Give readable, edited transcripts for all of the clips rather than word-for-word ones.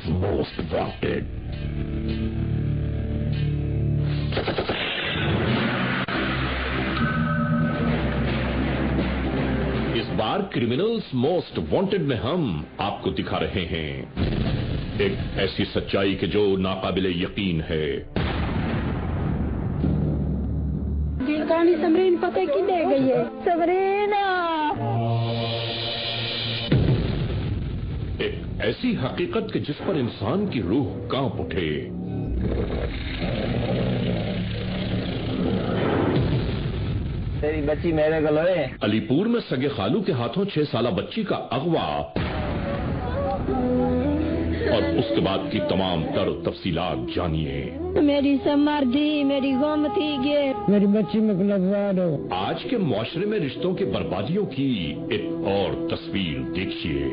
criminals most wanted. इस बार criminals most wanted में हम आपको दिखा रहे हैं एक ऐसी सच्चाई के जो नाकाबिले यकीन है। कहानी समरीन पता की दे गई है। समरीना एक ऐसी हकीकत के जिस पर इंसान की रूह कांप उठे। तेरी बच्ची मेरे गलोए। अलीपुर में सगे खालू के हाथों 6 साला बच्ची का अगवा और उसके बाद की तमाम तर तफसीलात जानिए। मेरी समर्दी मेरी गोमती गे मेरी बच्ची में गुलवा दो। आज के मुआशरे में रिश्तों की बर्बादियों की एक और तस्वीर देखिए।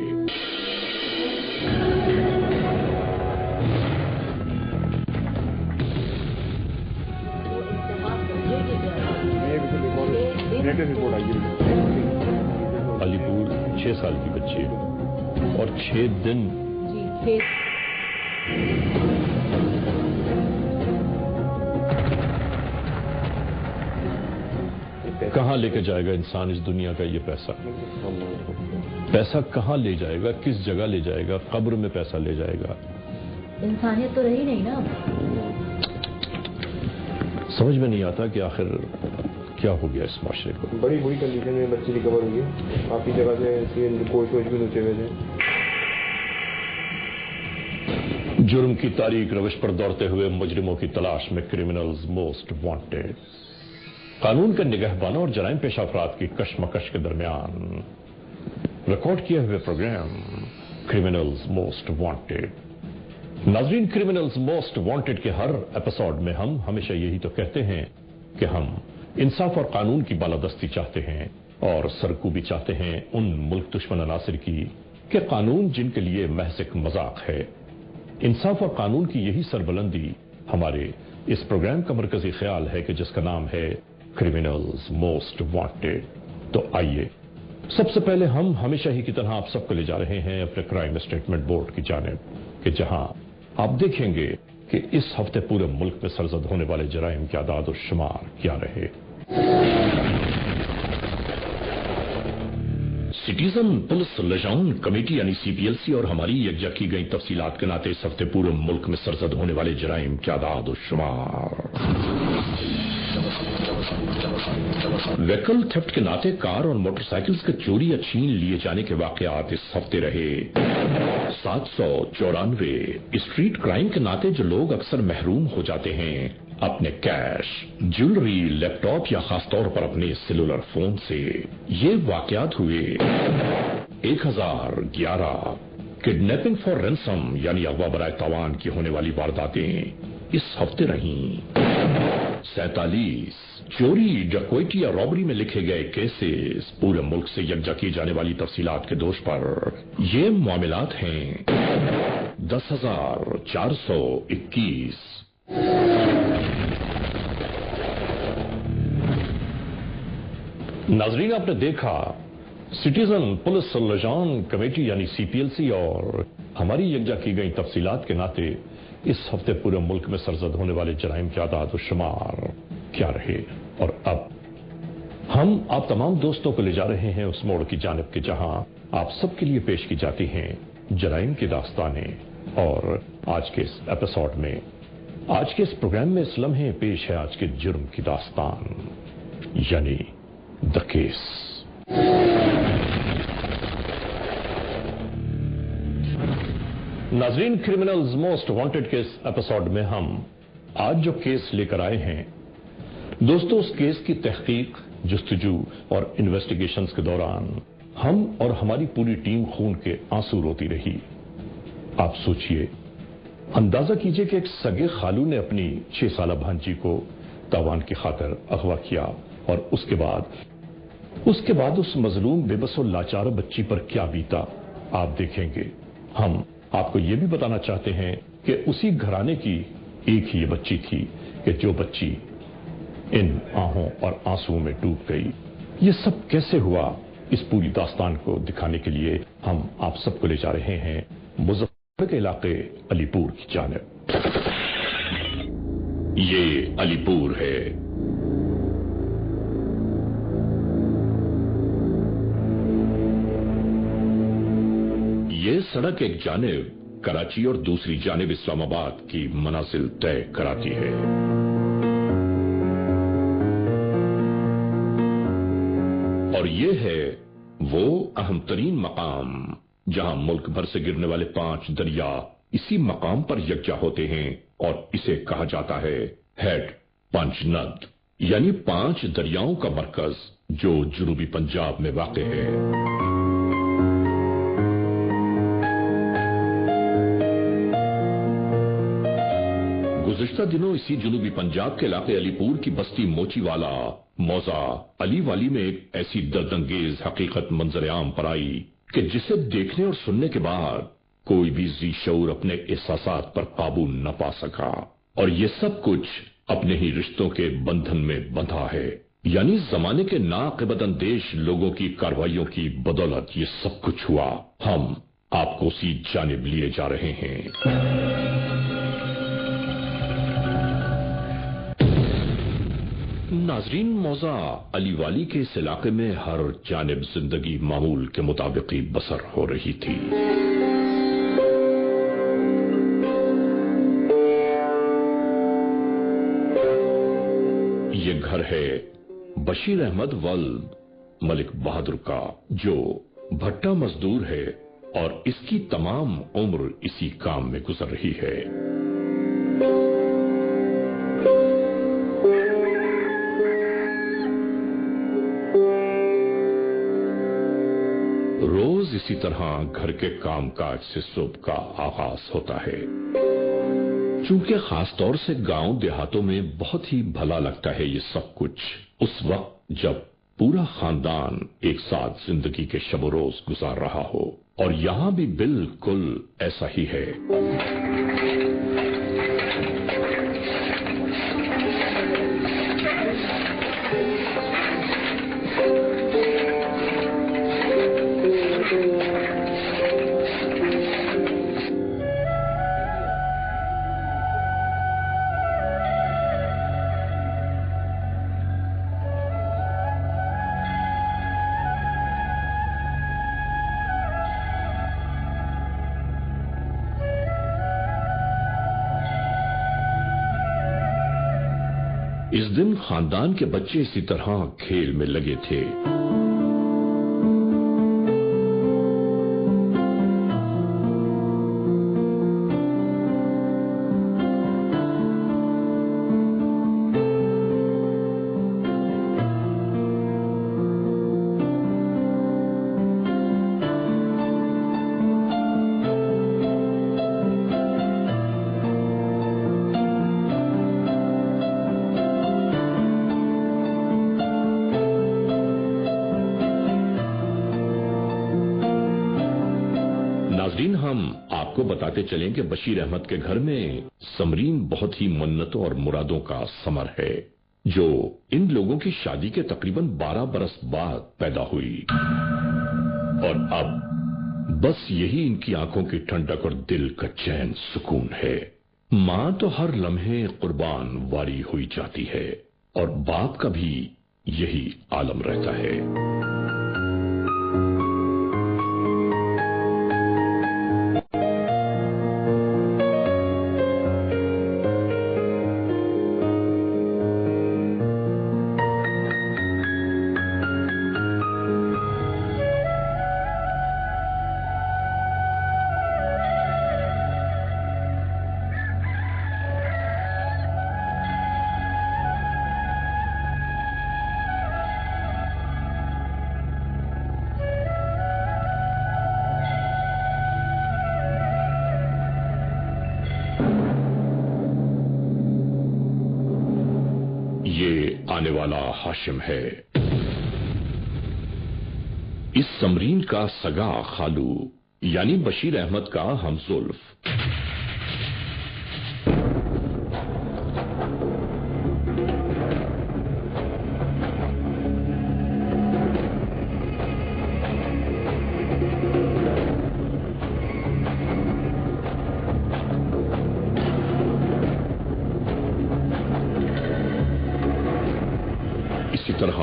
अलीपुर 6 साल की बच्ची और 6 दिन कहां लेके जाएगा इंसान इस दुनिया का ये पैसा? पैसा कहां ले जाएगा, किस जगह ले जाएगा? कब्र में पैसा ले जाएगा। इंसानियत तो रही नहीं ना। समझ में नहीं आता कि आखिर क्या हो गया इस माशरे को। बड़ी बुरी कंडीशन में बच्ची रिकवर हुई है। काफी जगह से कोच वोच भी नीचे हुए थे। जुर्म की तारीख रविश पर दौड़ते हुए मुजरिमों की तलाश में क्रिमिनल्स मोस्ट वांटेड। कानून के निगहबानों और जराइम पेशा अफराद की कशमकश के दरमियान रिकॉर्ड किए हुए प्रोग्राम क्रिमिनल्स मोस्ट वांटेड। नाजरीन, क्रिमिनल्स मोस्ट वांटेड के हर एपिसोड में हम हमेशा यही तो कहते हैं कि हम इंसाफ और कानून की बालादस्ती चाहते हैं और सरकूबी चाहते हैं उन मुल्क दुश्मन अनासिर की कि कानून जिनके लिए महज एक मजाक है। इंसाफ और कानून की यही सरबुलंदी हमारे इस प्रोग्राम का मरकजी ख्याल है कि जिसका नाम है क्रिमिनल्स मोस्ट वांटेड। तो आइए, सबसे पहले हम हमेशा ही की तरह आप सबको ले जा रहे हैं अपने क्राइम स्टेटमेंट बोर्ड की जानिब कि जहां आप देखेंगे कि इस हफ्ते पूरे मुल्क में सरजद होने वाले जराइम के आदाद और शुमार क्या रहे। सिटीजन पुलिस लिजाउन कमेटी यानी सीपीएलसी और हमारी यकजा की गई तफसीलात के नाते इस हफ्ते पूरे मुल्क में सरजद होने वाले जराइम के आदाद और शुमार। व्हीकल थेफ्ट के नाते कार और मोटरसाइकिल्स के चोरी या छीन लिए जाने के वाकयात इस हफ्ते रहे 794। स्ट्रीट क्राइम के नाते जो लोग अक्सर महरूम हो जाते हैं अपने कैश, ज्वेलरी, लैपटॉप या खासतौर पर अपने सेलुलर फोन से, ये वाकयात हुए 1011। किडनैपिंग फॉर रैंसम यानी अगवा बराए तावान की होने वाली वारदातें इस हफ्ते रहीं 47। चोरी, डकैती या रॉबरी में लिखे गए केसेस पूरे मुल्क से यकजा की जाने वाली तफसीलात के दोष पर ये मामलात हैं 10,421। नाजरीन, आपने देखा सिटीजन पुलिस लिजाउन कमेटी यानी सीपीएलसी और हमारी यकजा की गई तफसीलात के नाते इस हफ्ते पूरे मुल्क में सरजद होने वाले जराइम के आदाद और शुमार क्या रहे। और अब हम आप तमाम दोस्तों को ले जा रहे हैं उस मोड़ की जानिब के जहां आप सबके लिए पेश की जाती हैं जराइम की दास्तानें। और आज के इस एपिसोड में, आज के इस प्रोग्राम में इस लम्हे पेश है आज के जुर्म की दास्तान यानी द केस। नाजरीन, क्रिमिनल्स मोस्ट वांटेड के इस एपिसोड में हम आज जो केस लेकर आए हैं दोस्तों, उस केस की तहकीक, जुस्तजू और इन्वेस्टिगेशंस के दौरान हम और हमारी पूरी टीम खून के आंसू रोती रही। आप सोचिए, अंदाजा कीजिए कि एक सगे खालू ने अपनी 6 साला भांजी को तावान की खातिर अगवा किया और उसके बाद उस मजलूम बेबस और लाचार बच्ची पर क्या बीता आप देखेंगे। हम आपको यह भी बताना चाहते हैं कि उसी घराने की एक ही ये बच्ची थी कि जो बच्ची इन आहों और आंसुओं में डूब गई। ये सब कैसे हुआ, इस पूरी दास्तान को दिखाने के लिए हम आप सबको ले जा रहे हैं मुजफ्फर के इलाके अलीपुर की जानिब। ये अलीपुर है। ये सड़क एक जानिब कराची और दूसरी जानिब इस्लामाबाद की मनासिल तय कराती है। और ये है वो अहम तरीन मकाम जहां मुल्क भर से गिरने वाले 5 दरिया इसी मकाम पर यकजा होते हैं और इसे कहा जाता है हेड पंचनद, यानी 5 दरियाओं का मरकज जो जनूबी पंजाब में वाक़ है। गुज़िश्ता दिनों इसी जनूबी पंजाब के इलाके अलीपुर की बस्ती मोचीवाला मौजा अली वाली में एक ऐसी दर्दंगेज हकीकत मंजर आम पर आई कि जिसे देखने और सुनने के बाद कोई भी जी शऊर अपने एहसासात पर काबू न पा सका। और ये सब कुछ अपने ही रिश्तों के बंधन में बंधा है, यानी जमाने के नाक़िबत अंदेश लोगों की कार्रवाइयों की बदौलत ये सब कुछ हुआ। हम आपको उसी जानिब लिए जा रहे हैं। नाजरीन, मौजा अली वाली के इस इलाके में हर जानिब जिंदगी मामूल के मुताबिक ही बसर हो रही थी। ये घर है बशीर अहमद वल्द मलिक बहादुर का, जो भट्टा मजदूर है और इसकी तमाम उम्र इसी काम में गुजर रही है। रोज इसी तरह घर के कामकाज से सुबह का आगाज होता है। चूंकि खास तौर से गांव देहातों में बहुत ही भला लगता है ये सब कुछ उस वक्त जब पूरा खानदान एक साथ जिंदगी के शब रोज गुजार रहा हो, और यहां भी बिल्कुल ऐसा ही है। इस दिन खानदान के बच्चे इसी तरह खेल में लगे थे। नाज़रीन, हम आपको बताते चलें कि बशीर अहमद के घर में समरीन बहुत ही मन्नतों और मुरादों का समर है, जो इन लोगों की शादी के तकरीबन 12 बरस बाद पैदा हुई। और अब बस यही इनकी आंखों की ठंडक और दिल का चैन सुकून है। मां तो हर लम्हे कुर्बान वारी हुई जाती है और बाप का भी यही आलम रहता है। ये आने वाला हाशिम है, इस समरीन का सगा खालू, यानी बशीर अहमद का हमजुल्फ। طرح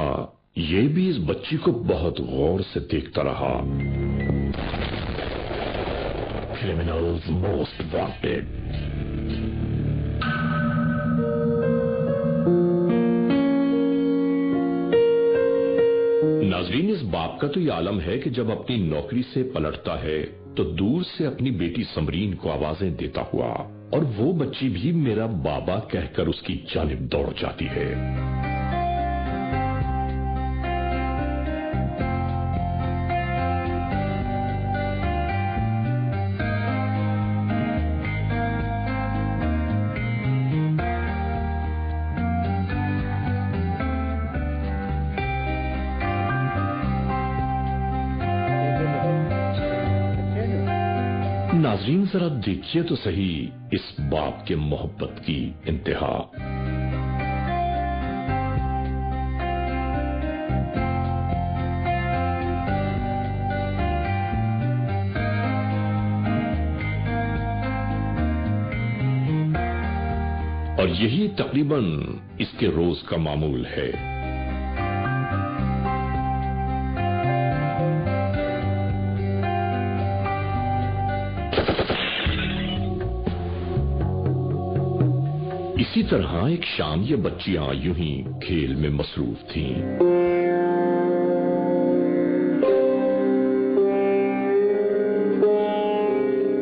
یہ بھی اس بچی کو بہت غور سے دیکھتا رہا. Criminals most wanted. ناظرین، اس باپ کا تو یہ عالم ہے کہ جب اپنی نوکری سے پلٹتا ہے تو دور سے اپنی بیٹی سمرین کو آوازیں دیتا ہوا، اور وہ بچی بھی میرا بابا کہہ کر اس کی جانب دوڑ جاتی ہے. ناظرین، ذرا دیکھیے تو صحیح اس باپ کے محبت کی انتہا. اور یہی تقریباً اس کے روز کا معمول ہے. اسی طرح ایک شام یہ بچیاں یوں ہی کھیل میں مصروف تھیں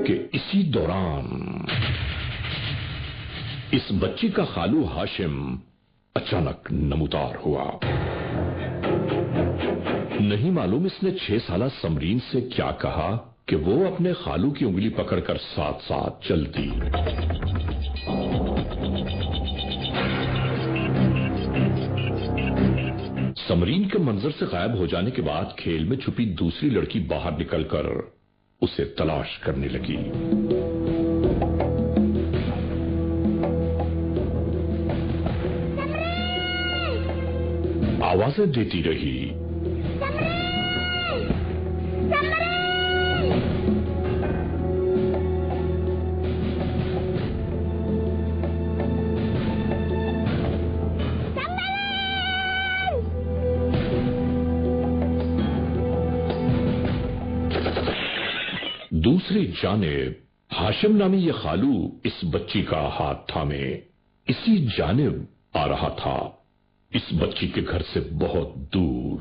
کہ اسی دوران اس بچی کا خالو ہاشم اچانک نمودار ہوا. نہیں معلوم اس نے 6 سالہ سمرین سے کیا کہا کہ وہ اپنے خالو کی انگلی پکڑ کر ساتھ ساتھ چل دی. سمرین کے منظر سے غائب ہو جانے کے بعد کھیل میں چھپی دوسری لڑکی باہر نکل کر اسے تلاش کرنے لگی. آوازیں دیتی رہی. دوسری جانب ہاشم نامی یہ خالو اس بچی کا ہاتھ تھامے اسی جانب آ رہا تھا، اس بچی کے گھر سے بہت دور.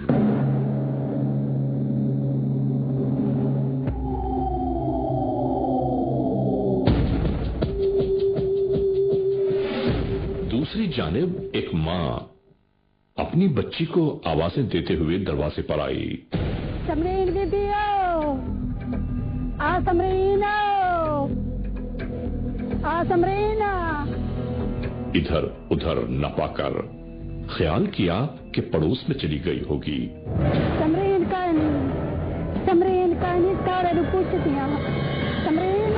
دوسری جانب ایک ماں اپنی بچی کو آوازیں دیتے ہوئے دروازے پر آئی. سمرین بیبی آ سمرین آ سمرین. ادھر ادھر نہ پا کر خیال کیا کہ پڑوس میں چلی گئی ہوگی. سمرین کا نسکارا رو پوچھتی ہیں سمرین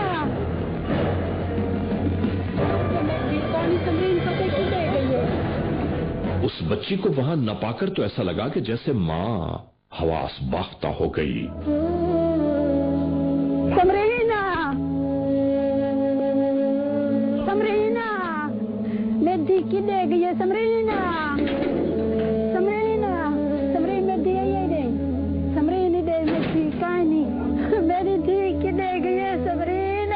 سمرین پتہ کی دے گئی ہے. اس بچی کو وہاں نہ پا کر تو ایسا لگا کہ جیسے ماں حواس باختہ ہو گئی. سمرینا میں دی کی دے گئی ہے. سمرین میں دی دے سمرین دے میں دی کہانی میری دی کی دے گئی ہے. سمرین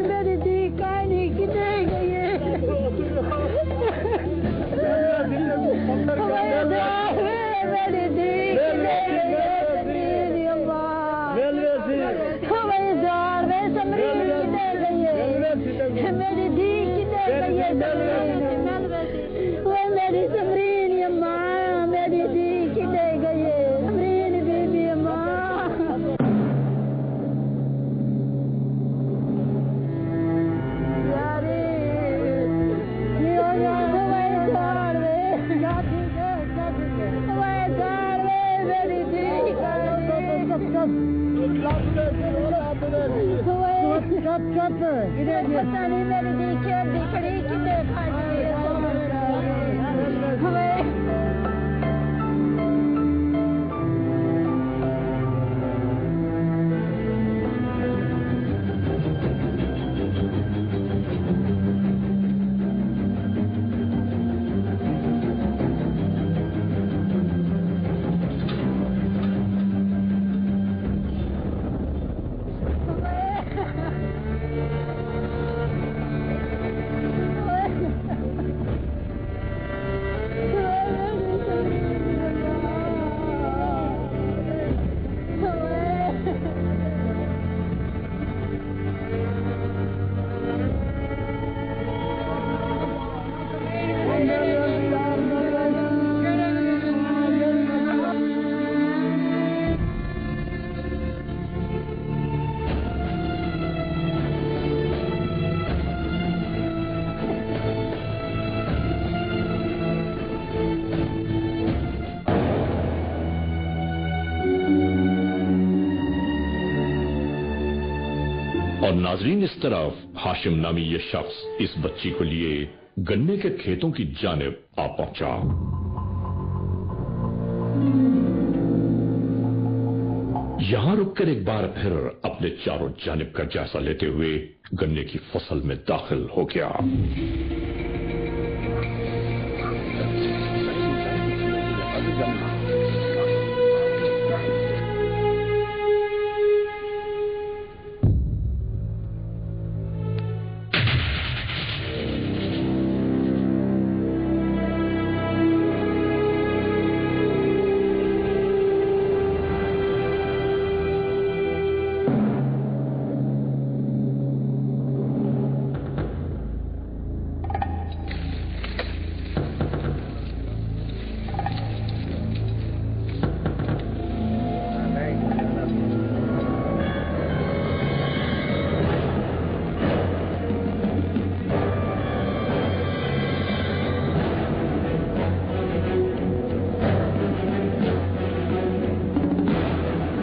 میری دی کہانی کی دے گئی ہے. میری دی کی دے گئی ہے. میری سمرین اماں میری دی کی دے گئی ہے. سمرین بی بی اماں یاری میری دی پتا نہیں میری دی کھیل کھڑی کی دیکھا और नाजरीन इस तरफ हाशिम नामी ये शख्स इस बच्ची को लिए गन्ने के खेतों की जानिब आ पहुंचा। यहां रुककर एक बार फिर अपने चारों जानिब का जायजा लेते हुए गन्ने की फसल में दाखिल हो गया।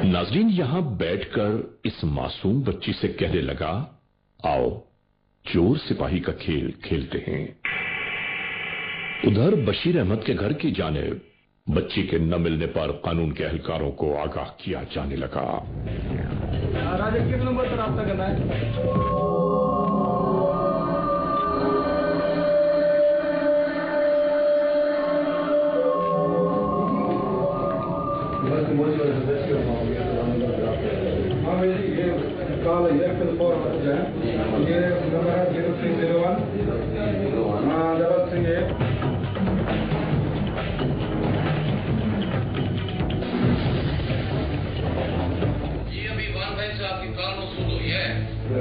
नाज़रीन यहां बैठकर इस मासूम बच्ची से कहने लगा, आओ चोर सिपाही का खेल खेलते हैं। उधर बशीर अहमद के घर की जानिब बच्ची के न मिलने पर कानून के एहलकारों को आगाह किया जाने लगा। राजा किस नंबर पर राब्ता करना है?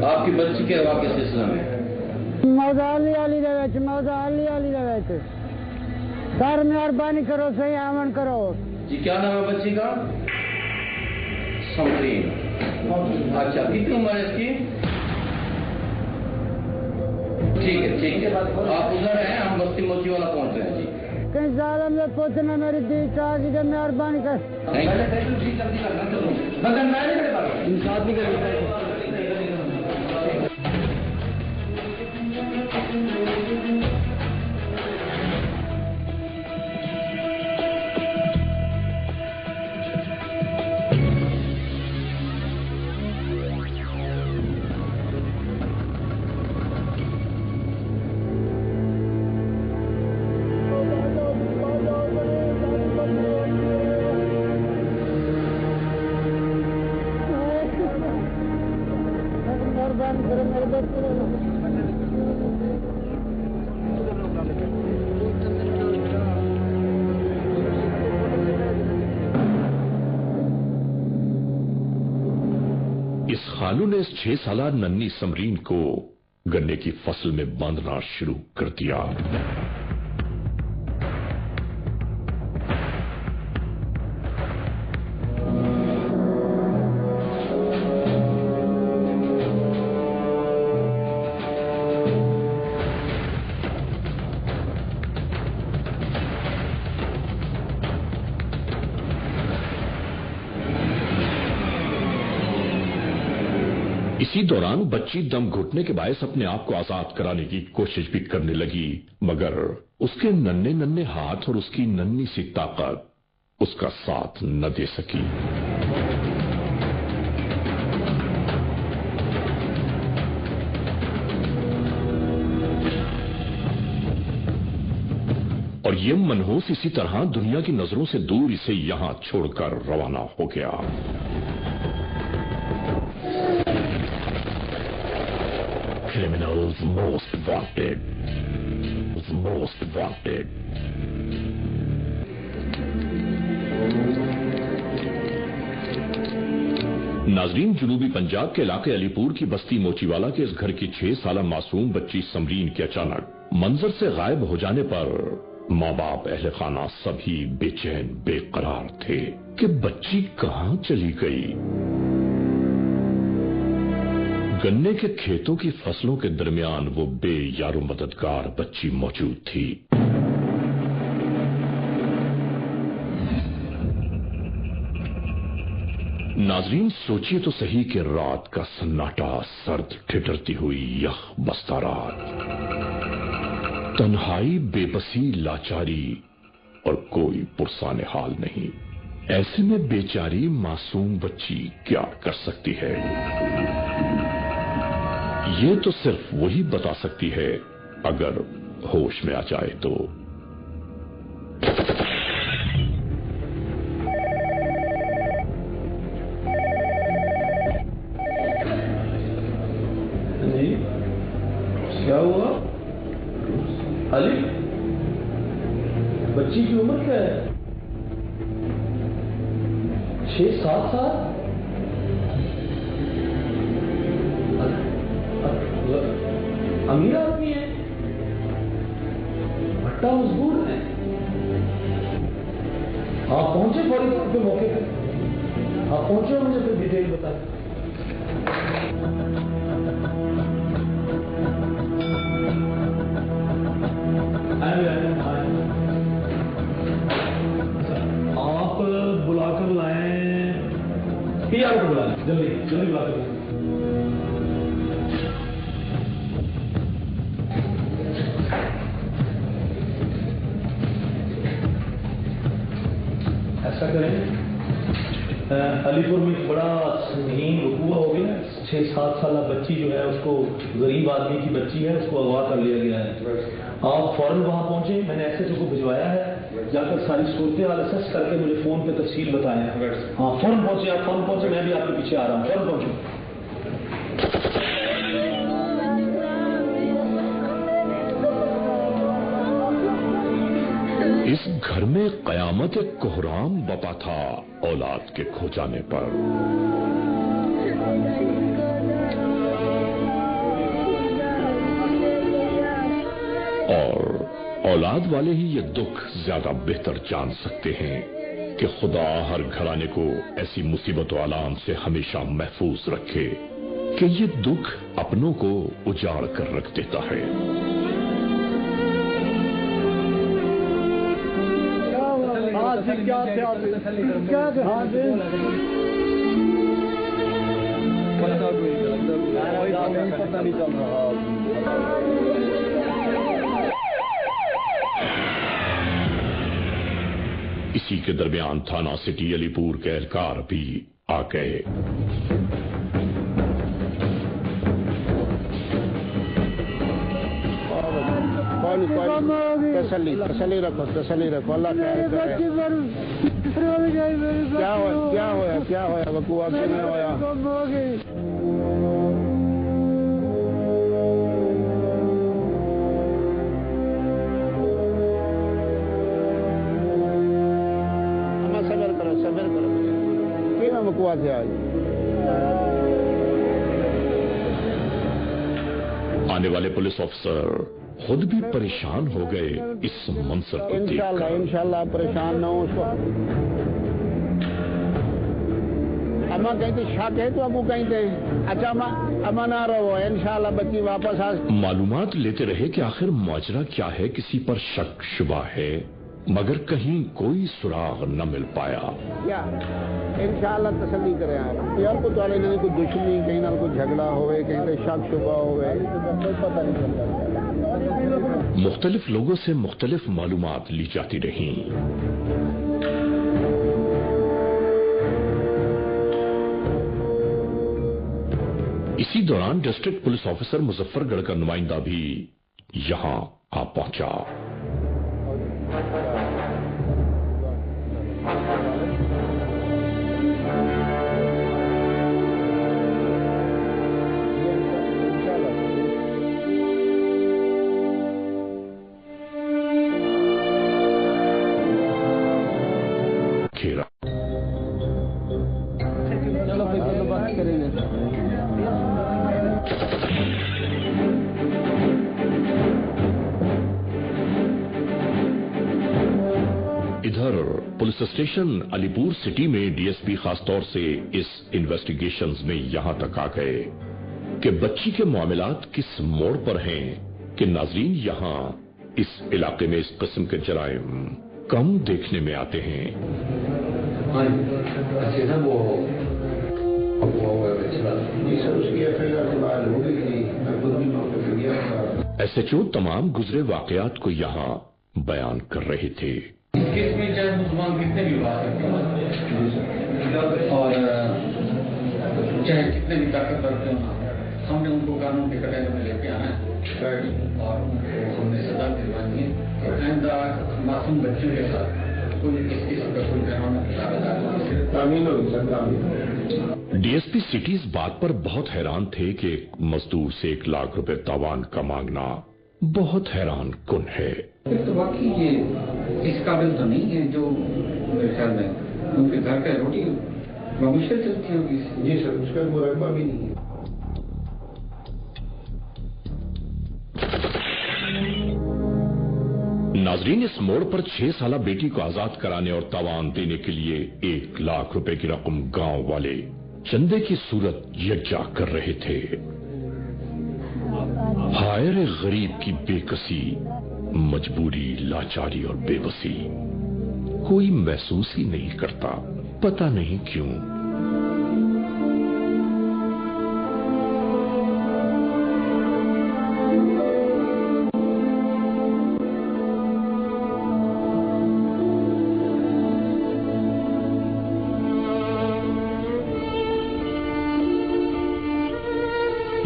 आपकी बच्ची के हवा के सिलसिले में सर मेहरबानी करो, सही आमन करो जी। क्या नाम है बच्ची का? समरीन। अच्छा, कितनी उम्र है इसकी? ठीक है आप उधर हैं, हम बस्ती मोची वाला पहुंच रहे हैं जी। कहीं ज्यादा में पहुंचना मेरी दी चाची का मेहरबानी कर। जल्दी करना चलो इंसाफ नहीं करेंगे। इस खालू ने इस 6 साला नन्ही समरीन को गन्ने की फसल में बांधना शुरू कर दिया। इसी दौरान बच्ची दम घुटने के बायस अपने आप को आजाद कराने की कोशिश भी करने लगी, मगर उसके नन्हे नन्हे हाथ और उसकी नन्ही सी ताकत उसका साथ न दे सकी। और ये मनहूस इसी तरह दुनिया की नजरों से दूर इसे यहां छोड़कर रवाना हो गया। Criminals most wanted. Most wanted. नाजरीन, जनूबी पंजाब के इलाके अलीपुर की बस्ती मोचीवाला के इस घर की 6 साला मासूम बच्ची समरीन के अचानक मंजर से गायब हो जाने पर माँ बाप अहले खाना सभी बेचैन बेकरार थे कि बच्ची कहां चली गई। गन्ने के खेतों की फसलों के दरमियान वो बेयारो मददगार बच्ची मौजूद थी। नाजरीन सोचिए तो सही कि रात का सन्नाटा, सर्द ठिठुरती हुई यख बस्ता रात, तन्हाई, बेबसी, लाचारी और कोई पुरसाने हाल नहीं। ऐसे में बेचारी मासूम बच्ची क्या कर सकती है? ये तो सिर्फ वही बता सकती है अगर होश में आ जाए तो। क्या हुआ अली? बच्ची की उम्र क्या है? 6-7 साल? अमीर आदमी है, भट्टा मजबूर है। आप पहुंचे फौरी तौर पे मौके पे? आप पहुंचे, मुझे फिर डिटेल बताएं। आप बुलाकर लाएं, पीआर को बुला लें, जल्दी जल्दी बुलाकर लाएं। ऐसा करें, अलीपुर में एक बड़ा संगीन हुआ हो गया। 6-7 साल बच्ची जो है, उसको गरीब आदमी की बच्ची है, उसको अगवा कर लिया गया है। आप फौरन वहां पहुंचे, मैंने एसएचओ को भिजवाया है, जाकर सारी सूरत हाल असेस करके मुझे फोन पे तफसील बताएं। हाँ फौरन पहुंचे, आप फौरन पहुंचे, मैं भी आपके पीछे आ रहा हूँ, फौरन पहुंचे। इस घर में कयामत कोहराम बपा था औलाद के खो जाने पर। और औलाद वाले ही ये दुख ज्यादा बेहतर जान सकते हैं कि खुदा हर घराने को ऐसी मुसीबत आलाम से हमेशा महफूज रखे कि ये दुख अपनों को उजाड़ कर रख देता है। इसी के दरमियान थाना सिटी अलीपुर के एहलकार भी आ गए। तसल्ली रखो, अल्लाह खैर करे। क्या होया बकुआ किवें होया? सबर करो, किवें बकुआ थे आज? आने वाले पुलिस ऑफिसर खुद भी परेशान हो गए इस मंजर को देखकर। इंशाल्लाह परेशान ना हो उसको। अम्मा कहते शक है तो अबू कहते अच्छा अम्मा ना रहो, इंशाल्लाह बच्ची वापस आ। मालूमात लेते रहे कि आखिर माजरा क्या है, किसी पर शक शुबा है, मगर कहीं कोई सुराग न मिल पाया। क्या इंशाल्लाह तसल्ली करें आप यार, को तो नहीं कोई दुश्मनी, कहीं ना कोई झगड़ा होवे, कहीं पे शक शुबा होवे, कोई पता नहीं चलता। मुख्तलिफ लोगों से मुख्तलिफ मालूमात ली जाती रहीं। इसी दौरान डिस्ट्रिक्ट पुलिस ऑफिसर मुजफ्फरगढ़ का नुमाइंदा भी यहां आ पहुंचा। इधर पुलिस स्टेशन अलीपुर सिटी में डीएसपी खासतौर से इस इन्वेस्टिगेशंस में यहां तक आ गए कि बच्ची के मामलात किस मोड़ पर हैं कि नाजरीन यहां इस इलाके में इस किस्म के जराइम कम देखने में आते हैं। अच्छा वो एसएचओ तमाम गुजरे वाकयात को यहाँ बयान कर रहे थे। इस केस में चाहे मुसलमान कितने भी बात करते हैं और चाहे कितने भी ताकतवर क्यों ना, हमने उनको कानून के कटघरे में लेके आना है और उनको हमने सजा दिलवानी है कि आइंदा मासूम बच्चों के साथ कोई इस किस्म का कोई कानून। डीएसपी सिटी इस बात पर बहुत हैरान थे कि एक मजदूर से 1 लाख रुपए तावान का मांगना बहुत हैरान कुन है। फिर तो वाकई ये इस काबिल तो नहीं है जो मेरे ख्याल में उनके घर का रोटी मुश्किल चलती होगी। जी सर, उसका मुरब्बा भी नहीं है। नाजरीन, इस मोड़ पर 6 साला बेटी को आजाद कराने और तावान देने के लिए 1 लाख रुपए की रकम गांव वाले चंदे की सूरत यकजा कर रहे थे। हाय रे गरीब की बेकसी, मजबूरी, लाचारी और बेबसी कोई महसूस ही नहीं करता, पता नहीं क्यों।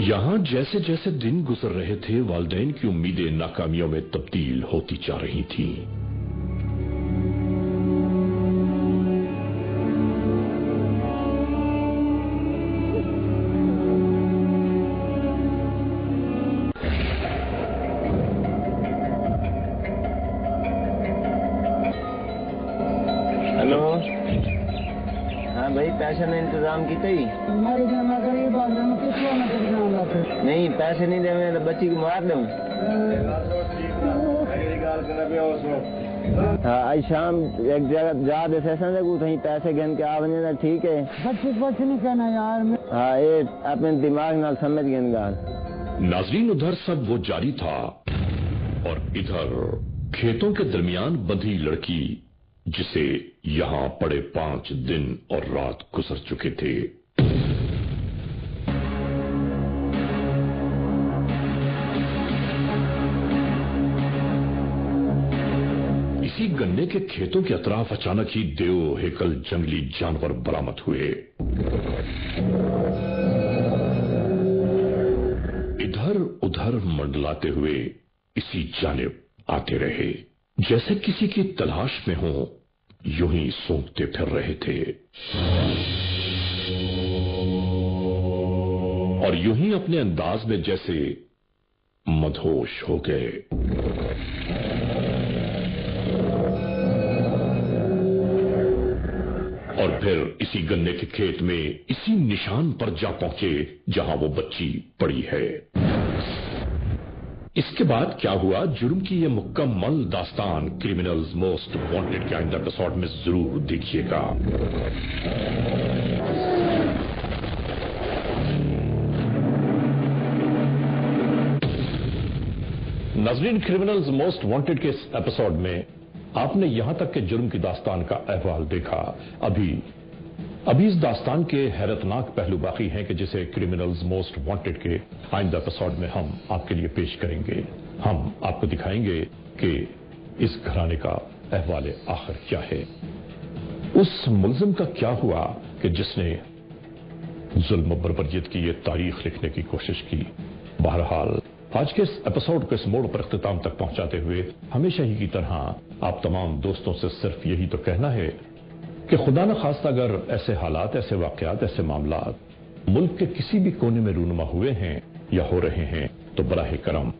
यहां जैसे जैसे दिन गुजर रहे थे, वालिदैन की उम्मीदें नाकामियों में तब्दील होती जा रही थीं। हेलो, हाँ भाई, पैसे ने इंतजाम की थी? नहीं, पैसे नहीं दे मैं बच्ची को मार दूं। हाँ, आज शाम एक जगह जा दे सेशन से कहीं पैसे गिन के आ बने, ठीक है? कुछ नहीं कहना यार। हाँ, ये अपने दिमाग नाल समझ गिन गा। नाजरीन, उधर सब वो जारी था और इधर खेतों के दरमियान बंधी लड़की, जिसे यहां पड़े 5 दिन और रात गुजर चुके थे। इसी गन्ने के खेतों के अतराफ अचानक ही देव हेकल जंगली जानवर बरामद हुए। इधर उधर मंडलाते हुए इसी जानिब आते रहे, जैसे किसी की तलाश में हो, यूं ही सूंघते फिर रहे थे और यूं ही अपने अंदाज में जैसे मदहोश हो गए। और फिर इसी गन्ने के खेत में इसी निशान पर जा पहुंचे जहां वो बच्ची पड़ी है। इसके बाद क्या हुआ, जुर्म की यह मुकम्मल दास्तान क्रिमिनल्स मोस्ट वांटेड के आइंदा एपिसोड में जरूर देखिएगा। नाज़रीन, क्रिमिनल्स मोस्ट वांटेड के इस एपिसोड में आपने यहां तक के जुर्म की दास्तान का अहवाल देखा। अभी इस दास्तान के हैरतनाक पहलू बाकी हैं कि जिसे क्रिमिनल्स मोस्ट वांटेड के आइंदा एपिसोड में हम आपके लिए पेश करेंगे। हम आपको दिखाएंगे कि इस घराने का अहवाल आखिर क्या है, उस मुलजिम का क्या हुआ कि जिसने जुल्म बर्बरियत की ये तारीख लिखने की कोशिश की। बहरहाल आज के इस एपिसोड को इस मोड़ पर इख्तिताम तक पहुंचाते हुए हमेशा ही की तरह आप तमाम दोस्तों से सिर्फ यही तो कहना है कि खुदा न खास्ता अगर ऐसे हालात, ऐसे वाकयात, ऐसे मामलात मुल्क के किसी भी कोने में रूनुमा हुए हैं या हो रहे हैं तो बराह करम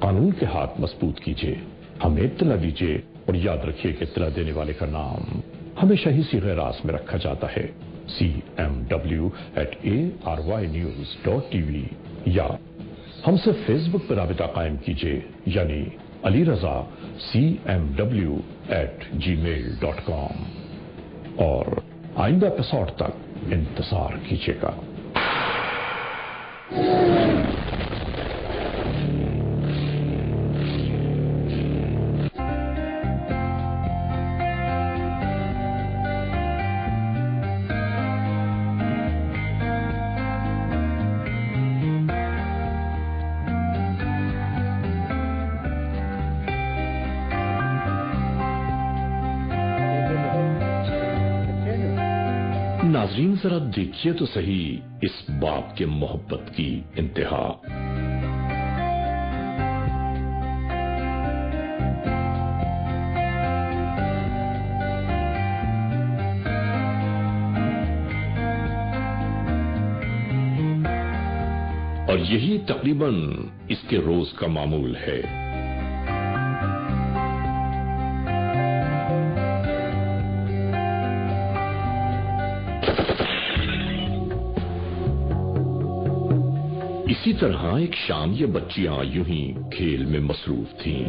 कानून के हाथ मजबूत कीजिए, हमें इत्तला दीजिए और याद रखिए कि इत्तला देने वाले का नाम हमेशा ही सीगे रास में रखा जाता है, cmw@arynews.tv, या हमसे फेसबुक पर राबिता कायम कीजिए, यानी अली रजा cmw@gmail.com, और आइंदा एपिसोड तक इंतजार कीजिएगा। नाजरीन जरा देखिए तो सही इस बाप के मोहब्बत की इंतहा। और यही तकरीबन इसके रोज का मामूल है। इसी तरह एक शाम ये बच्चियां यूं ही खेल में मसरूफ थीं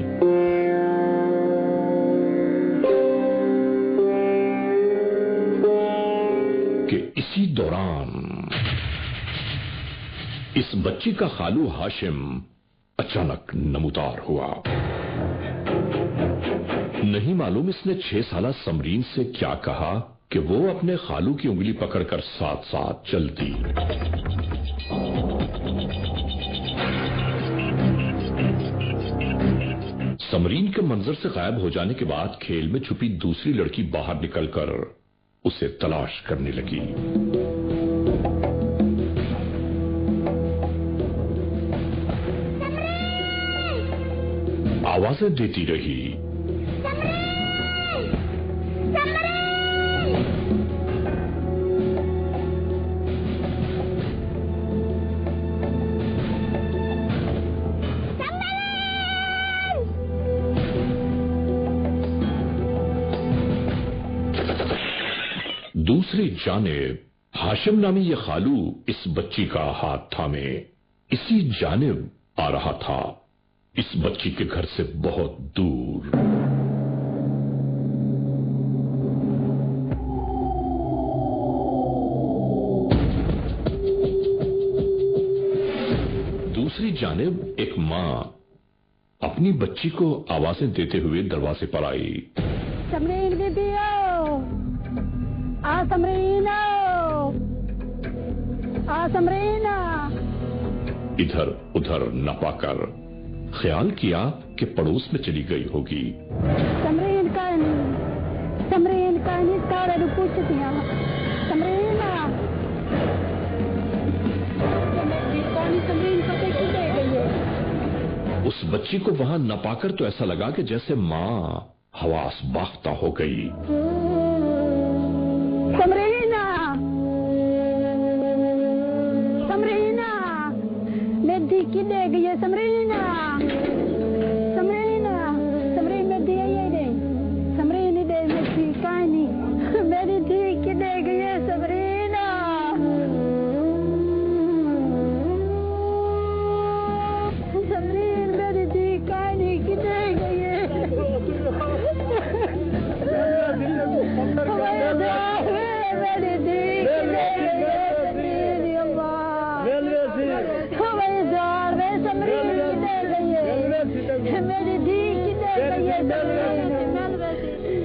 कि इसी दौरान इस बच्ची का खालू हाशिम अचानक नमूदार हुआ। नहीं मालूम इसने 6 साला समरीन से क्या कहा कि वो अपने खालू की उंगली पकड़कर साथ साथ चलती। समरीन के मंजर से गायब हो जाने के बाद खेल में छुपी दूसरी लड़की बाहर निकलकर उसे तलाश करने लगी। आवाजें देती रही, दूसरी जानिब हाशिम नामी ये खालू इस बच्ची का हाथ थामे इसी जानिब आ रहा था, इस बच्ची के घर से बहुत दूर। दूसरी जानिब एक मां अपनी बच्ची को आवाजें देते हुए दरवाजे पर आई। समरीन बीबी आ समरीना, आ समरीना। इधर उधर न पाकर ख्याल किया कि पड़ोस में चली गई होगी। समरीन का नहीं सारा पूछती हैं समरीना। समरीन को देखी दे गई है। उस बच्ची को वहां न पाकर तो ऐसा लगा कि जैसे मां हवास बाख्ता हो गई। समरीना, समरीना, मैं देखी दे गई है समरीना। समरीना, समरीन में दिया ये दे, समरीन दे में थी कहानी, मेरी देखी दे गई है समरीना। समरीन मेरी दी कहानी की दे गई है। मेरी दी की दे गई है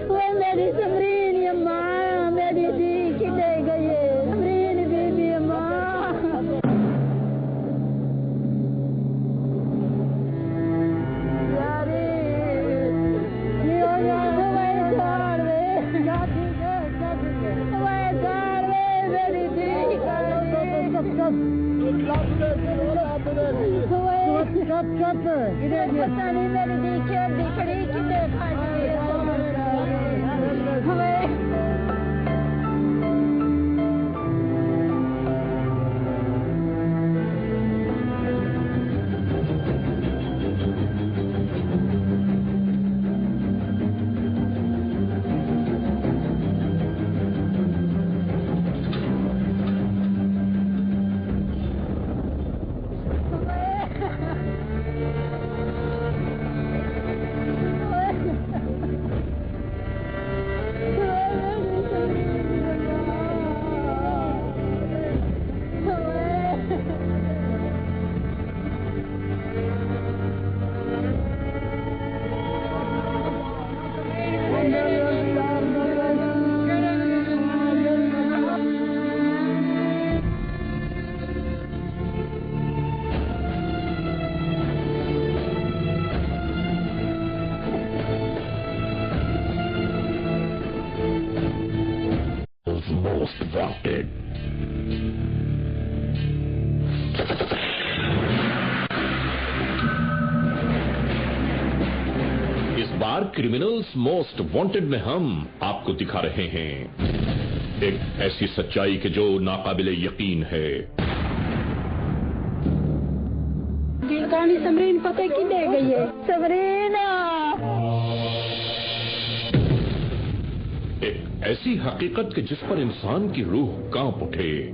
वो मेरी समरीन अम्मा, मेरी दी की दे गई है समरीन बीबी अम्मा। यारे मेरी दी पता नहीं मेरी दिखड़ी की देखा इस बार क्रिमिनल्स मोस्ट वांटेड में हम आपको दिखा रहे हैं एक ऐसी सच्चाई के जो नाकाबिले यकीन है। कहानी समरीन पता की दे गई है। समरीन एक ऐसी हकीकत के जिस पर इंसान की रूह कांप उठे।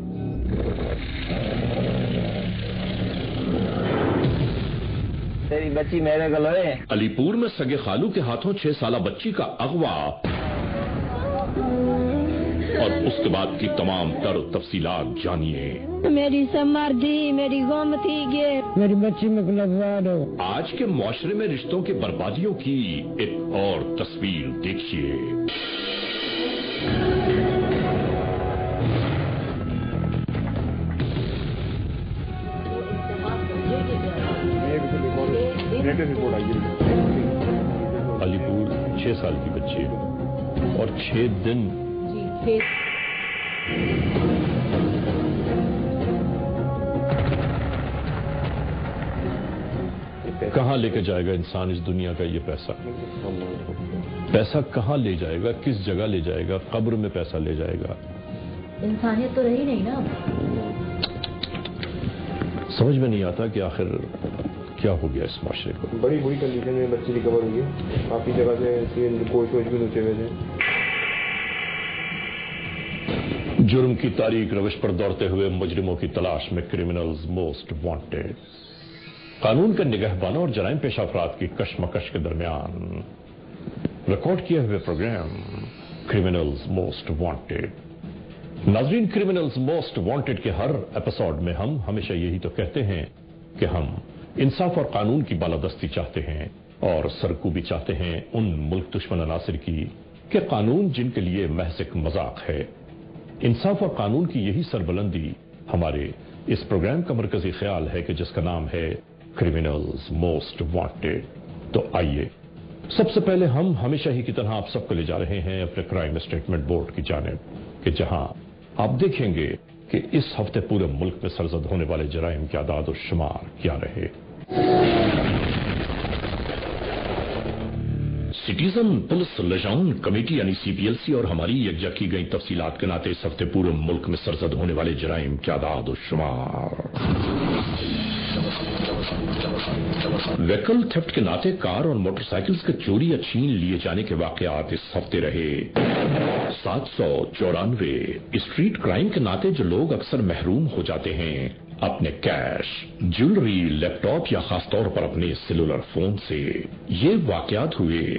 तेरी बच्ची मेरे गलोए। अलीपुर में सगे खालू के हाथों 6 साला बच्ची का अगवा और उसके बाद की तमाम तर तफसीलात जानिए। मेरी समर्दी मेरी गुम थी गे मेरी बच्ची में लगवा दो। आज के मुआशरे में रिश्तों की बर्बादियों की एक और तस्वीर देखिए। अलीपुर 6 साल की बच्ची और 6 दिन कहां लेके जाएगा इंसान इस दुनिया का ये पैसा? पैसा कहां ले जाएगा, किस जगह ले जाएगा? कब्र में पैसा ले जाएगा। इंसानियत तो रही नहीं ना। समझ में नहीं आता कि आखिर क्या हो गया इस माशरे को। बड़ी बुरी कंडीशन में बच्ची रिकवर हुई है। काफी जगह से कोच भी लूचे हुए थे। जुर्म की तारीख रविश पर दौड़ते हुए मुजरिमों की तलाश में क्रिमिनल्स मोस्ट वांटेड। कानून के निगहबानों और जराइम पेश अफराद की कशमकश के दरमियान रिकॉर्ड किए हुए प्रोग्राम क्रिमिनल्स मोस्ट वांटेड। नाजरीन, क्रिमिनल्स मोस्ट वांटेड के हर एपिसोड में हम हमेशा यही तो कहते हैं कि हम इंसाफ और कानून की बालादस्ती चाहते हैं और सरकूबी चाहते हैं उन मुल्क दुश्मन अनासिर की कि कानून जिनके लिए महज एक मजाक है। इंसाफ और कानून की यही सरबुलंदी हमारे इस प्रोग्राम का मरकजी ख्याल है कि जिसका नाम है क्रिमिनल्स मोस्ट वांटेड। तो आइए, सबसे पहले हम हमेशा ही की तरह आप सबको ले जा रहे हैं अपने क्राइम स्टेटमेंट बोर्ड की जानिब कि जहां आप देखेंगे कि इस हफ्ते पूरे मुल्क में सरजद होने वाले जराइम के आदाद और शुमार क्या रहे। सिटीजन पुलिस लिजाउन कमेटी यानी सीपीएलसी और हमारी यकजा की गई तफसीलात के नाते इस हफ्ते पूरे मुल्क में सरजद होने वाले जराइम के आदाद और शुमार। व्हीकल थेफ्ट के नाते कार और मोटरसाइकिल्स के चोरी या छीन लिए जाने के वाकयात इस हफ्ते रहे 794। स्ट्रीट क्राइम के नाते जो लोग अक्सर महरूम हो जाते हैं अपने कैश, ज्वेलरी, लैपटॉप या खासतौर पर अपने सेलुलर फोन से, ये वाकयात हुए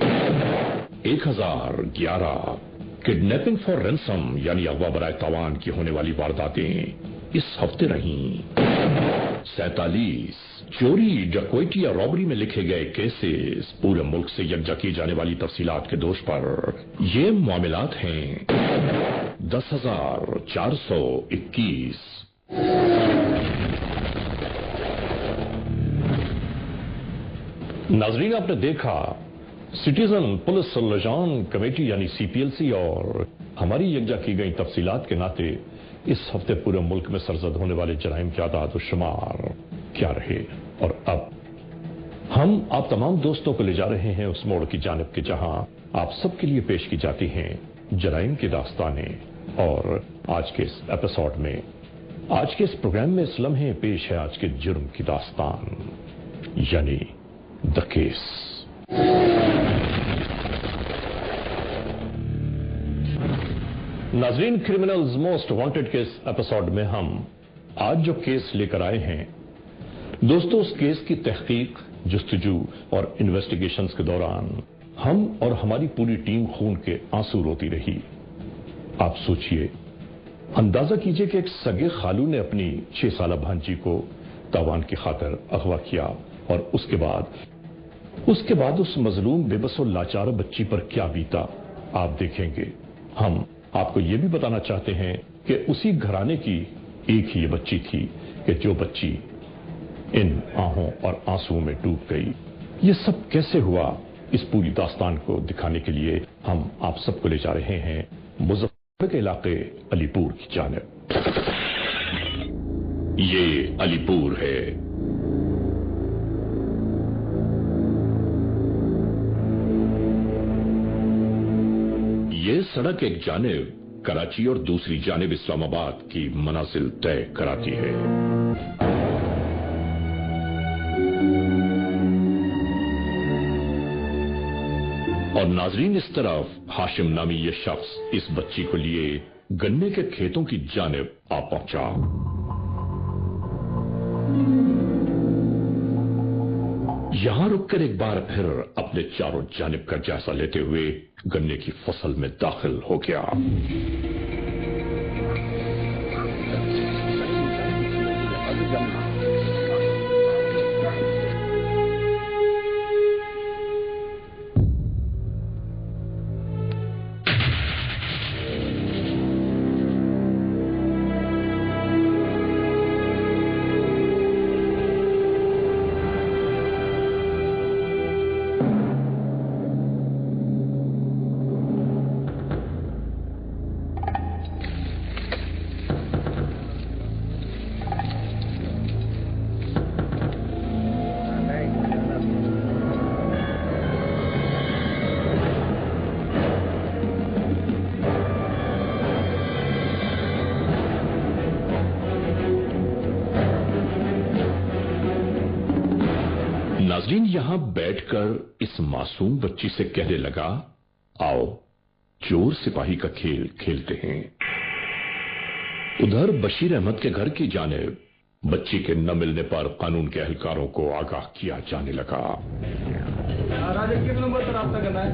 1011। किडनैपिंग फॉर रैंसम यानी अगवा बराए तावान की होने वाली वारदातें इस हफ्ते रहीं 47। चोरी, डकैती या रॉबरी में लिखे गए केसेस पूरे मुल्क से यकजा की जाने वाली तफसीलात के दोष पर ये मामलात हैं 10,421। नाजरीन, आपने देखा सिटीजन पुलिस लिजाउन कमेटी यानी सीपीएलसी और हमारी यकजा की गई तफसीलात के नाते इस हफ्ते पूरे मुल्क में सरजद होने वाले जराइम के आदाद और शुमार क्या रहे। और अब हम आप तमाम दोस्तों को ले जा रहे हैं उस मोड़ की जानिब के जहां आप सबके लिए पेश की जाती हैं जराइम की दास्तानें। और आज के इस एपिसोड में, आज के इस प्रोग्राम में इस लम्हे पेश है आज के जुर्म की दास्तान यानी द केस। नाजरीन, क्रिमिनल्स मोस्ट वांटेड के इस एपिसोड में हम आज जो केस लेकर आए हैं दोस्तों, उस केस की तहकीक, जुस्तजू और इन्वेस्टिगेशंस के दौरान हम और हमारी पूरी टीम खून के आंसू रोती रही। आप सोचिए, अंदाजा कीजिए कि एक सगे खालू ने अपनी 6 साला भांजी को तावान की खातिर अगवा किया और उसके बाद उस मजलूम बेबस और लाचार बच्ची पर क्या बीता आप देखेंगे। हम आपको यह भी बताना चाहते हैं कि उसी घराने की एक ही ये बच्ची थी कि जो बच्ची इन आहों और आंसुओं में डूब गई। ये सब कैसे हुआ, इस पूरी दास्तान को दिखाने के लिए हम आप सबको ले जा रहे हैं मुजफ्फरनगर के इलाके अलीपुर की जानिब। ये अलीपुर है। ये सड़क एक जानिब कराची और दूसरी जानिब इस्लामाबाद की मनाजिल तय कराती है। और नाजरीन, इस तरफ हाशिम नामी ये शख्स इस बच्ची को लिए गन्ने के खेतों की जानिब आ पहुंचा। यहां रुककर एक बार फिर अपने चारों जानिब का जायजा लेते हुए गन्ने की फसल में दाखिल हो गया। नाज़रीन, यहां बैठकर इस मासूम बच्ची से कहने लगा, आओ चोर सिपाही का खेल खेलते हैं। उधर बशीर अहमद के घर की जानिब बच्ची के न मिलने पर कानून के एहलकारों को आगाह किया जाने लगा। राजा किस नंबर पर राब्ता करना है?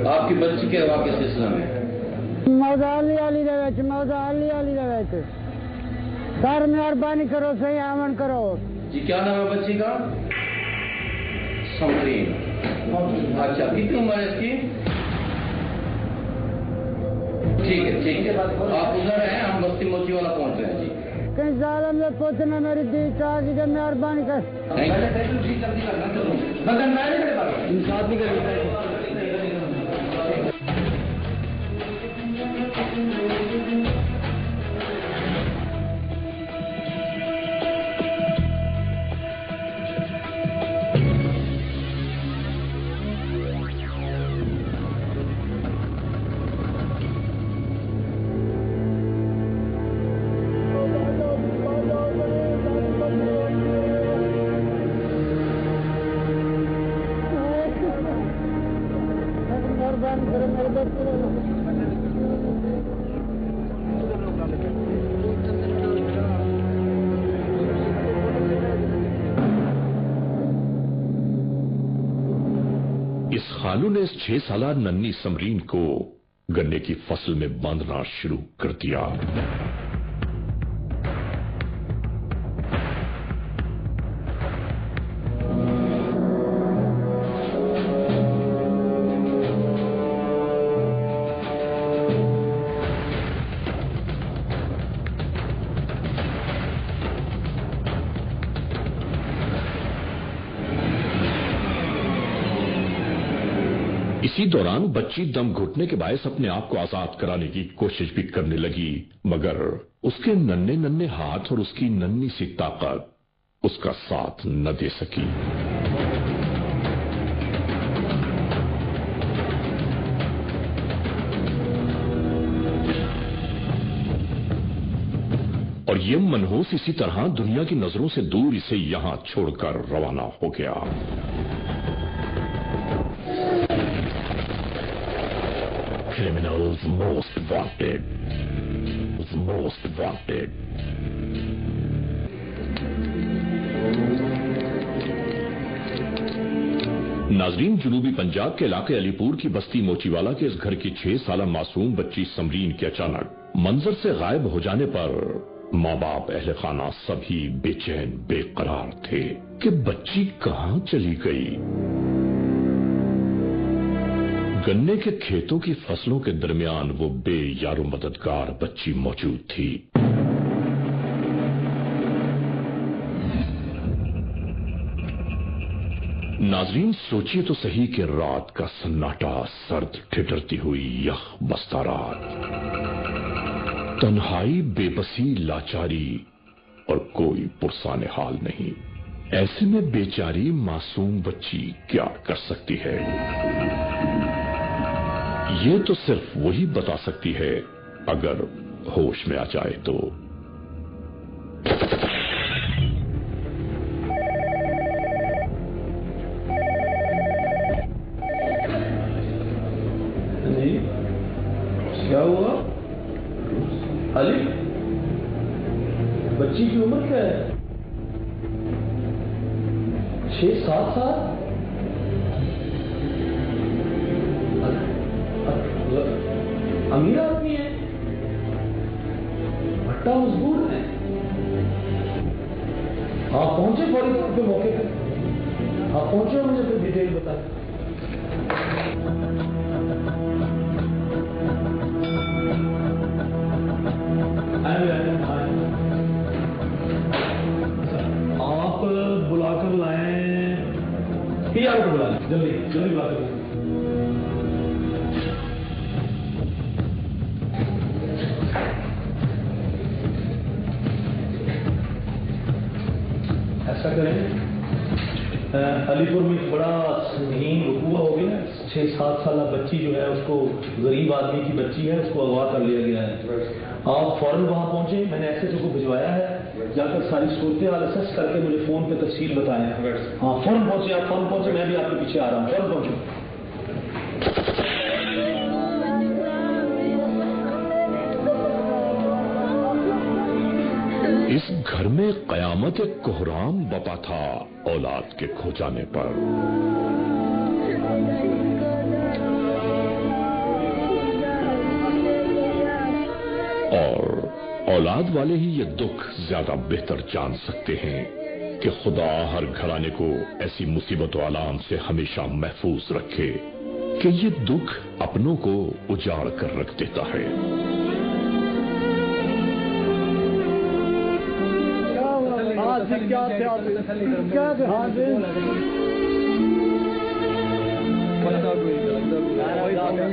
आपकी बच्ची के हवा के सिलसिले में सर मेहरबानी करो, सही आमन करो। जी क्या नाम है बच्ची का? समरीन। अच्छा, कितनी उम्र है इसकी? ठीक है, आप उधर हैं, हम बस्ती मोची वाला पहुंच रहे हैं जी। कहीं साल में पहुंचना मेरी दी चाची का मेहरबानी कर। जल्दी करना, चलो इंसाफ नहीं करेंगे। इस खालू ने इस 6 साला नन्ही समरीन को गन्ने की फसल में बांधना शुरू कर दिया। इसी दौरान बच्ची दम घुटने के बायस अपने आप को आजाद कराने की कोशिश भी करने लगी, मगर उसके नन्हे नन्हे हाथ और उसकी नन्ही सी ताकत उसका साथ न दे सकी। और ये मनहूस इसी तरह दुनिया की नजरों से दूर इसे यहां छोड़कर रवाना हो गया। Criminals most wanted. Most wanted. नाजरीन, जनूबी पंजाब के इलाके अलीपुर की बस्ती मोचीवाला के इस घर की 6 साला मासूम बच्ची समरीन के अचानक मंजर से गायब हो जाने पर माँ बाप अहले खाना सभी बेचैन बेकरार थे कि बच्ची कहां चली गई। गन्ने के खेतों की फसलों के दरमियान वो बेयारो मददगार बच्ची मौजूद थी। नाजरीन सोचिए तो सही कि रात का सन्नाटा, सर्द ठिठुरती हुई यख बस्ता रात, तन्हाई, बेबसी, लाचारी और कोई पुरसाने हाल नहीं। ऐसे में बेचारी मासूम बच्ची क्या कर सकती है? ये तो सिर्फ वही बता सकती है अगर होश में आ जाए तो। जी क्या हुआ अली? बच्ची की उम्र क्या है? 6-7 साल? अमीर आदमी है, भट्टा मजबूर है। आप पहुंचे फौरी तौर पे मौके पे? आप पहुंचे, मुझे फिर डिटेल बताएं। आप बुलाकर लाएं, पीआर को बुला लें, जल्दी जल्दी बुलाकर लाएं। ऐसा करें, अलीपुर में एक बड़ा संगीन वकूआ हो गया। 6-7 साल बच्ची जो है, उसको गरीब आदमी की बच्ची है, उसको अगवा कर लिया गया है। आप फौरन वहां पहुंचे, मैंने एसएचओ को भिजवाया है, जाकर सारी सूरत हाल असेस करके मुझे फोन पे तफसील बताएं। हाँ फौरन पहुंचे, आप फौरन पहुंचे, मैं भी आपके पीछे आ रहा हूँ, फौरन पहुंचे। इस घर में कयामत कोहराम बपा था औलाद के खो जाने पर। और औलाद वाले ही ये दुख ज्यादा बेहतर जान सकते हैं कि खुदा हर घराने को ऐसी मुसीबत आलाम से हमेशा महफूज रखे कि ये दुख अपनों को उजाड़ कर रख देता है। क्या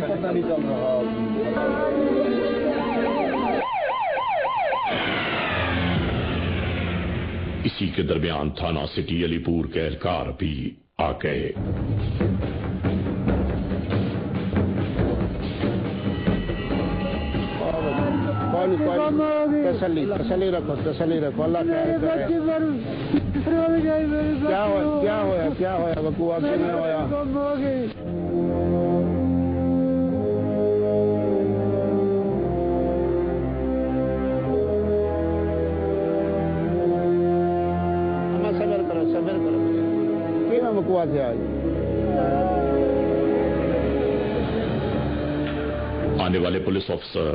पता नहीं चल रहा। इसी के दरमियान थाना सिटी अलीपुर के एहलकार भी आ गए। तसल्ली रखो अल्लाह खैर करे। क्या होया बकुआ किवें होया? सबर करो किवें बकुआ थे आज? आने वाले पुलिस अफसर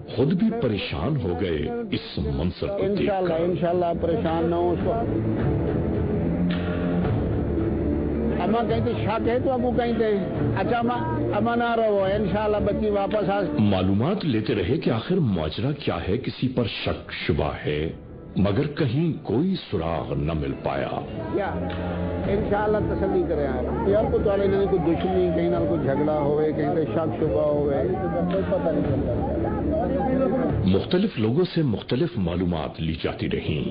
खुद भी परेशान हो गए इस मंजर को देखकर। इंशाल्लाह परेशान ना हो। उसको अम्मा कहते शक है तो अबू कहते अच्छा अम्मा ना रहो, इंशाल्लाह बच्ची वापस आ। मालूमात लेते रहे कि आखिर माजरा क्या है, किसी पर शक शुबा है, मगर कहीं कोई सुराग न मिल पाया। क्या इंशाल्लाह तसल्ली करें आप यार को तो कोई दुश्मनी, कहीं ना कोई झगड़ा होवे, कहीं शक शुबा होवे, कोई पता नहीं चलता। मुख्तलिफ लोगों से मुख्तलिफ मालूमात ली जाती रहीं।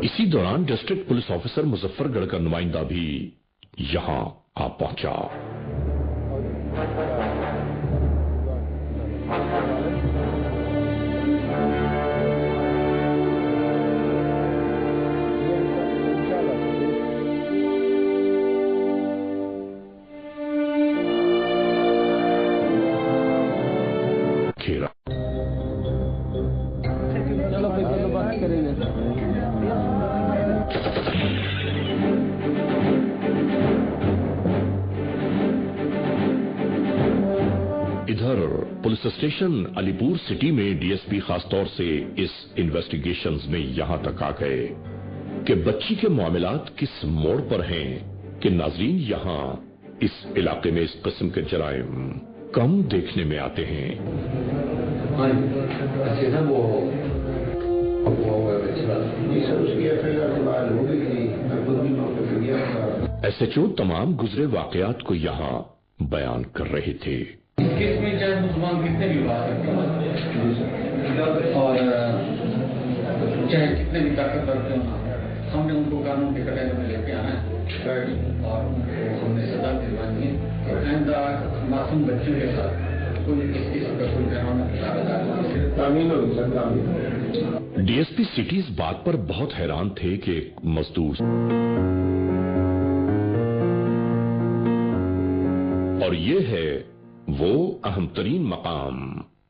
इसी दौरान डिस्ट्रिक्ट पुलिस ऑफिसर मुजफ्फरगढ़ का नुमाइंदा भी यहां आ पहुंचा। इधर पुलिस स्टेशन अलीपुर सिटी में डीएसपी खासतौर से इस इन्वेस्टिगेशंस में यहां तक आ गए कि बच्ची के मामलात किस मोड़ पर हैं कि नाजरीन यहां इस इलाके में इस किस्म के जराइम कम देखने में आते हैं। एसएचओ तमाम गुजरे वाकयात को यहाँ बयान कर रहे थे। इस केस में चाहे मुसलमान कितने भी बात करते हैं और चाहे कितने भी ताकतवर क्यों ना, हमने उनको कानून के कटघरे में लेके आना है और उनको हमने सजा दिलवानी है कि आइंदा मासूम बच्चों के साथ कोई इस किस्म का कोई कानून। डीएसपी सिटी इस बात पर बहुत हैरान थे कि एक मजदूर और ये है वो अहम तरीन मकाम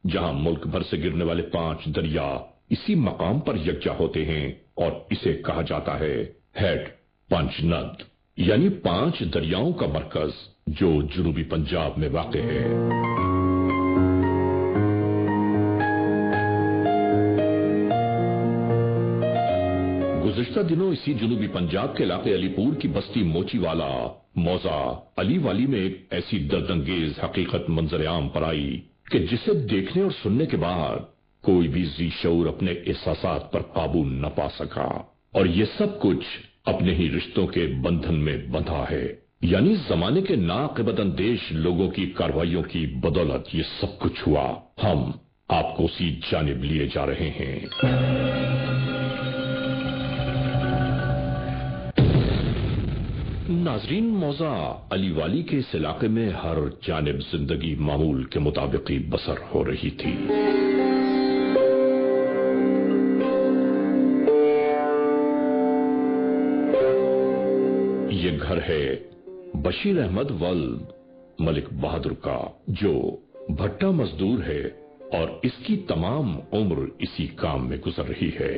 जहां मुल्क भर से गिरने वाले 5 दरिया इसी मकाम पर यकजा होते हैं और इसे कहा जाता है हेड पंचनद, यानी 5 दरियाओं का मरकज जो जुनूबी पंजाब में वाक़ है। गुज़िश्ता दिनों इसी जुनूबी पंजाब के इलाके अलीपुर की बस्ती मोचीवाला मौजा अली वाली में एक ऐसी दर्दंगेज हकीकत मंजर आम पर आई कि जिसे देखने और सुनने के बाद कोई भी जी शऊर अपने एहसासात पर काबू न पा सका। और ये सब कुछ अपने ही रिश्तों के बंधन में बंधा है, यानी जमाने के नाक़िबत अंदेश लोगों की कार्रवाइयों की बदौलत ये सब कुछ हुआ। हम आपको उसी जानिब लिए जा रहे हैं। नाजरीन, मौजा अली वाली के इस इलाके में हर जानिब जिंदगी मामूल के मुताबिक ही बसर हो रही थी। ये घर है बशीर अहमद वल्द मलिक बहादुर का, जो भट्टा मजदूर है और इसकी तमाम उम्र इसी काम में गुजर रही है।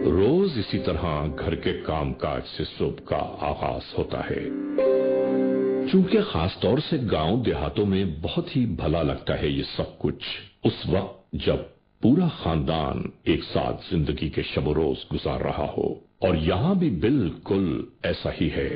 रोज इसी तरह घर के कामकाज से सुबह का आगाज होता है। चूंकि खास तौर से गांव देहातों में बहुत ही भला लगता है ये सब कुछ उस वक्त जब पूरा खानदान एक साथ जिंदगी के शब रोज गुजार रहा हो, और यहां भी बिल्कुल ऐसा ही है।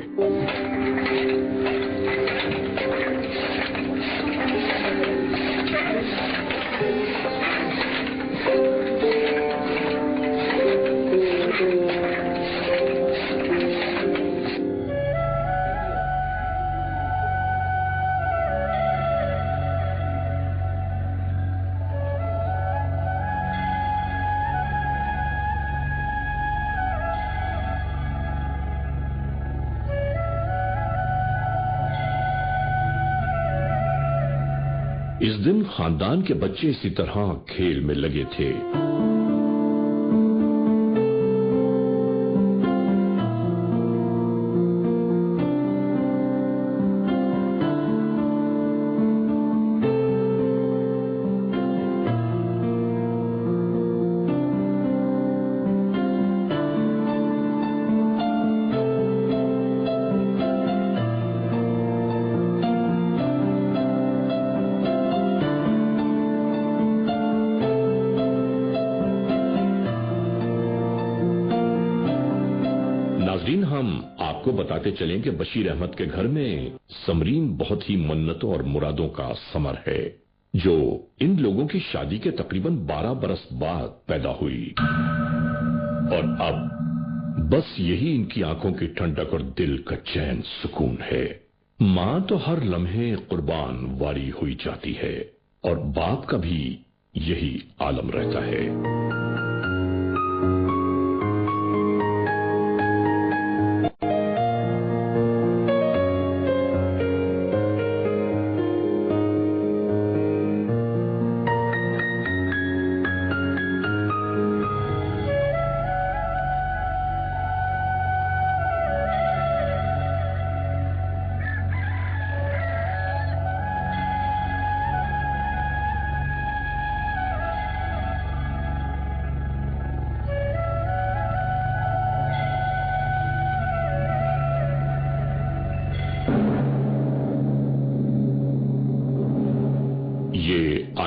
इस दिन खानदान के बच्चे इसी तरह खेल में लगे थे। नाज़रीन, हम आपको बताते चलें कि बशीर अहमद के घर में समरीन बहुत ही मन्नतों और मुरादों का समर है, जो इन लोगों की शादी के तकरीबन 12 बरस बाद पैदा हुई। और अब बस यही इनकी आंखों की ठंडक और दिल का चैन सुकून है। मां तो हर लम्हे कुर्बान वारी हुई जाती है और बाप का भी यही आलम रहता है।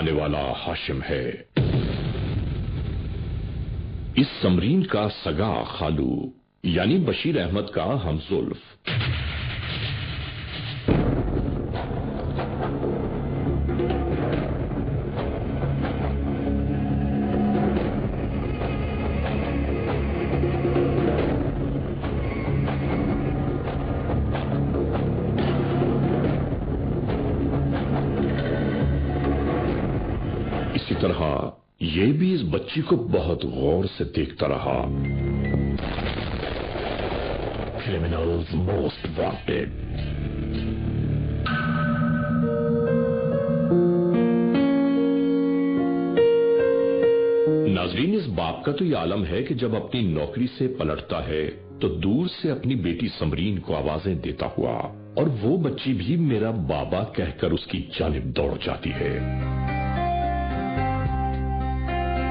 आने वाला हाशिम है। इस समरीन का सगा खालू यानी बशीर अहमद का हमजुल्फ। इसी तरह ये भी इस बच्ची को बहुत गौर से देखता रहा। Criminals most wanted. नाजरीन, इस बाप का तो ये आलम है कि जब अपनी नौकरी से पलटता है तो दूर से अपनी बेटी समरीन को आवाजें देता हुआ, और वो बच्ची भी मेरा बाबा कहकर उसकी जानिब दौड़ जाती है।